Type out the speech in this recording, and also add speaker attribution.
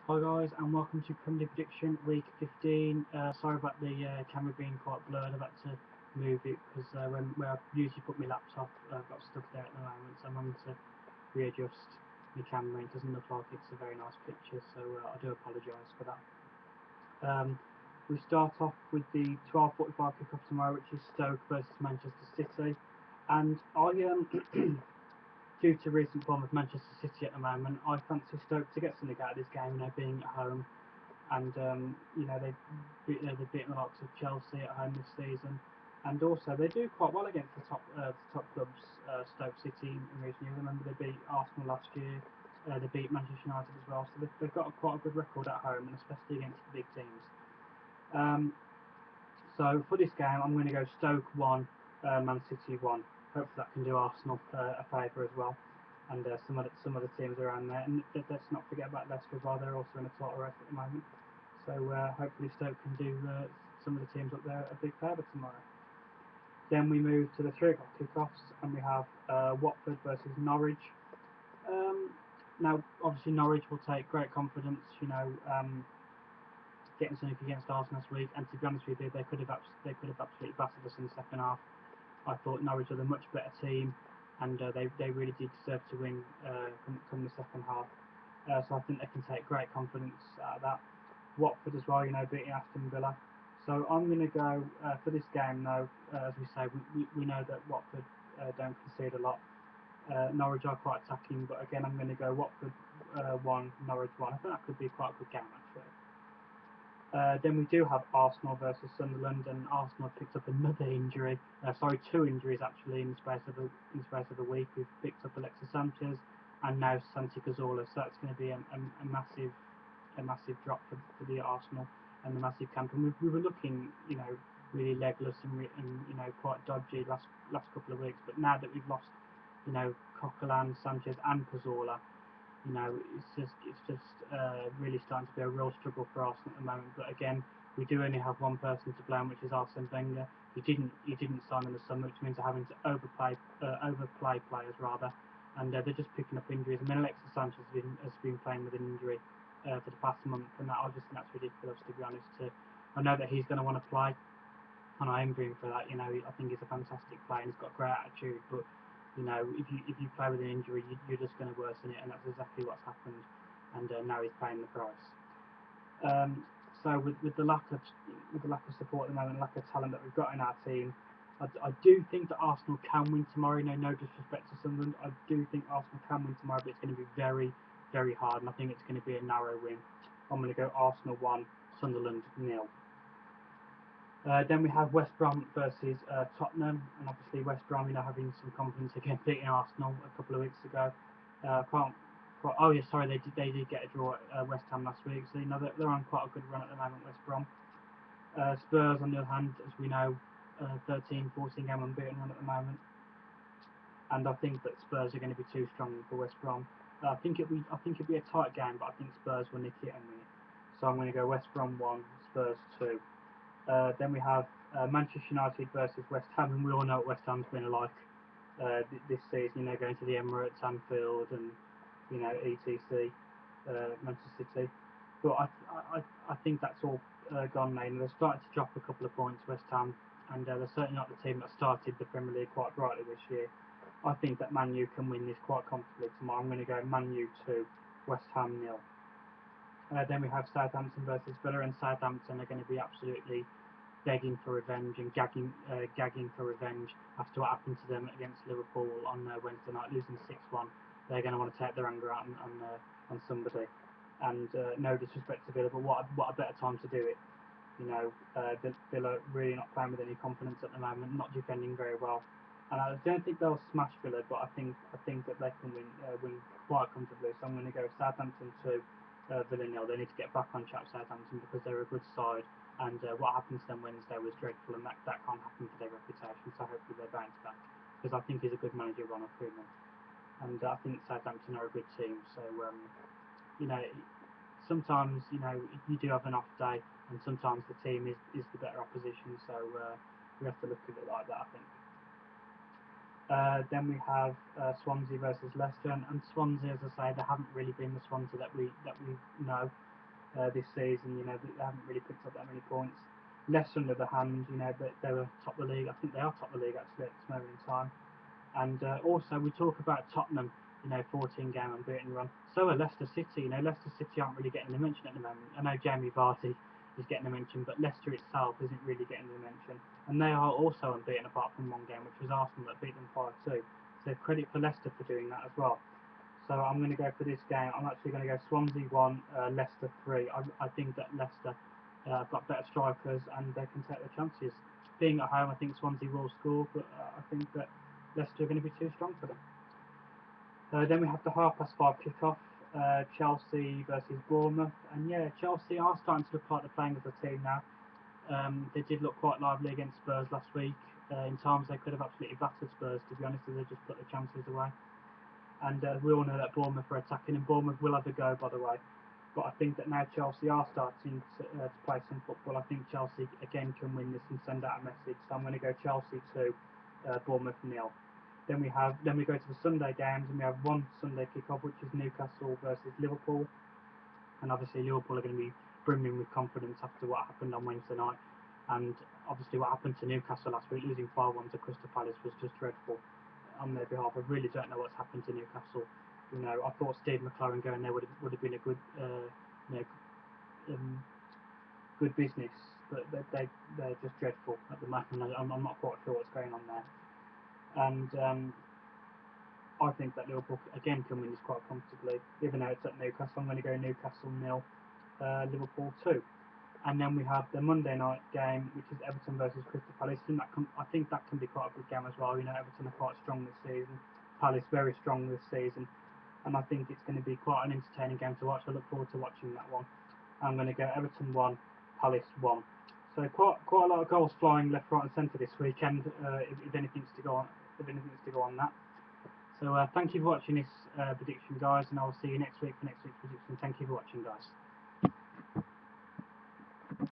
Speaker 1: Hi guys, and welcome to Premier Prediction Week 15. Sorry about the camera being quite blurred. I've had to move it because where I usually put my laptop, I've got stuff there at the moment, so I'm having to readjust my camera. It doesn't look like it's a very nice picture, so I do apologise for that. We start off with the 12:45 kick-off tomorrow, which is Stoke versus Manchester City, and due to recent form of Manchester City at the moment, I fancy Stoke to get something out of this game, being at home and they've beaten the likes of Chelsea at home this season, and also they do quite well against the top clubs. Stoke City in recent years. I remember they beat Arsenal last year. They beat Manchester United as well, so they've got quite a good record at home, and especially against the big teams. Um, so for this game, I'm going to go Stoke 1, Man City 1. Hopefully that can do Arsenal a favour as well, and some other teams around there. And let's not forget about Leicester as well. They're also in a title race at the moment. So hopefully Stoke can do some of the teams up there a big favour tomorrow. Then we move to the 3 o'clock kickoffs, and we have Watford versus Norwich. Um, Now, obviously, Norwich will take great confidence, getting something against Arsenal this week. And to be honest with you, they could have absolutely battered us in the second half. I thought Norwich were the much better team, and they really did deserve to win come the second half. So I think they can take great confidence out of that. Watford as well, beating Aston Villa. So I'm going to go for this game though. As we say, we know that Watford don't concede a lot. Norwich are quite attacking, but again, I'm going to go Watford 1, Norwich 1. I think that could be quite a good game actually. Then we do have Arsenal versus Sunderland, and Arsenal have picked up another injury. Sorry, two injuries actually in the space of a week. We've picked up Alexis Sanchez and now Santi Cazorla, so that's going to be a massive drop for the Arsenal and the massive camp. And we were looking, really legless and quite dodgy last couple of weeks. But now that we've lost, Coquelin, Sanchez, and Cazorla, it's just really starting to be a real struggle for Arsenal at the moment. But again, we do only have one person to blame, which is Arsene Wenger. He didn't sign in the summer, which means they're having to overplay players rather, and they're just picking up injuries. I mean, Alexis Sanchez has been playing with an injury for the past month, and I just think that's ridiculous, to be honest. I know that he's going to want to play, and I am rooting for that. I think he's a fantastic player and he's got great attitude. But if you play with an injury, you're just going to worsen it, and that's exactly what's happened. And now he's paying the price. So with the lack of support at the moment, lack of talent that we've got in our team, I do think that Arsenal can win tomorrow. No disrespect to Sunderland, I do think Arsenal can win tomorrow, but it's going to be very, very hard, and I think it's going to be a narrow win. I'm going to go Arsenal 1, Sunderland 0. Then we have West Brom versus Tottenham, and obviously West Brom, having some confidence again, beating Arsenal a couple of weeks ago. Can't quite. Oh yeah, sorry, they did get a draw at West Ham last week, so they're on quite a good run at the moment. West Brom. Spurs, on the other hand, as we know, 13, 14 game unbeaten run at the moment, and I think that Spurs are going to be too strong for West Brom. I think it'll be a tight game, but I think Spurs will nick it and win it. So I'm going to go West Brom 1, Spurs 2. Then we have Manchester United versus West Ham, and we all know what West Ham's been like this season. Going to the Emirates, Anfield, and etc. Manchester City. But I think that's all gone now. They're starting to drop a couple of points, West Ham, and they're certainly not the team that started the Premier League quite brightly this year. I think that Man U can win this quite comfortably tomorrow. I'm going to go Man U 2, West Ham 0. Then we have Southampton versus Villa, and Southampton are going to be absolutely begging for revenge and gagging for revenge after what happened to them against Liverpool on Wednesday night, losing 6-1. They're going to want to take their anger out on somebody. And no disrespect to Villa, but what a better time to do it. Villa really not playing with any confidence at the moment, not defending very well. And I don't think they'll smash Villa, but I think that they can win quite comfortably. So I'm going to go Southampton 2, Villa 0. They need to get back on track, Southampton, because they're a good side. And what happened to them Wednesday was dreadful, and that can't happen for their reputation. So hopefully they bounce back, because I think he's a good manager, Ronald Koeman, and I think Southampton are a good team. So you know, sometimes you do have an off day, and sometimes the team is the better opposition. So we have to look at it like that, I think. Then we have Swansea versus Leicester, and Swansea, as I say, they haven't really been the Swansea that we know. this season. You know, they haven't really picked up that many points. Leicester, on the other hand, you know, they were top of the league. I think they are top of the league actually at this moment in time. And also, we talk about Tottenham, you know, 14-game unbeaten run. So are Leicester City. You know, Leicester City aren't really getting the mention at the moment. I know Jamie Vardy is getting the mention, but Leicester itself isn't really getting the mention. And they are also unbeaten apart from one game, which was Arsenal that beat them 5-2. So credit for Leicester for doing that as well. So I'm going to go for this game. I'm actually going to go Swansea 1, Leicester 3. I think that Leicester have got better strikers and they can take their chances. Being at home, I think Swansea will score, but I think that Leicester are going to be too strong for them. Then we have the 5:30 kick-off, Chelsea versus Bournemouth. And yeah, Chelsea are starting to look like they're playing as a team now. They did look quite lively against Spurs last week. In times they could have absolutely battered Spurs, to be honest, as they just put the chances away. And we all know that Bournemouth are attacking, and Bournemouth will have a go, by the way. But I think that now Chelsea are starting to play some football. I think Chelsea again can win this and send out a message. So I'm going to go Chelsea 2, Bournemouth 0. Then we go to the Sunday games, and we have one Sunday kick-off, which is Newcastle versus Liverpool. And obviously Liverpool are going to be brimming with confidence after what happened on Wednesday night. And obviously what happened to Newcastle last week, losing 5-1 to Crystal Palace, was just dreadful on their behalf. I really don't know what's happened to Newcastle. You know, I thought Steve McLaren going there would have been a good, you know, good business, but they're just dreadful at the moment. I'm not quite sure what's going on there. And I think that Liverpool again can win this quite comfortably, even though it's at Newcastle. I'm going to go Newcastle 0, Liverpool 2. And then we have the Monday night game, which is Everton versus Crystal Palace, and I think that can be quite a good game as well. You know, Everton are quite strong this season, Palace very strong this season, and I think it's going to be quite an entertaining game to watch. I look forward to watching that one. I'm going to go Everton 1, Palace 1. So quite a lot of goals flying left, right, and centre this weekend. If anything's to go on that. So thank you for watching this prediction, guys, and I will see you next week for next week's prediction. Thank you for watching, guys.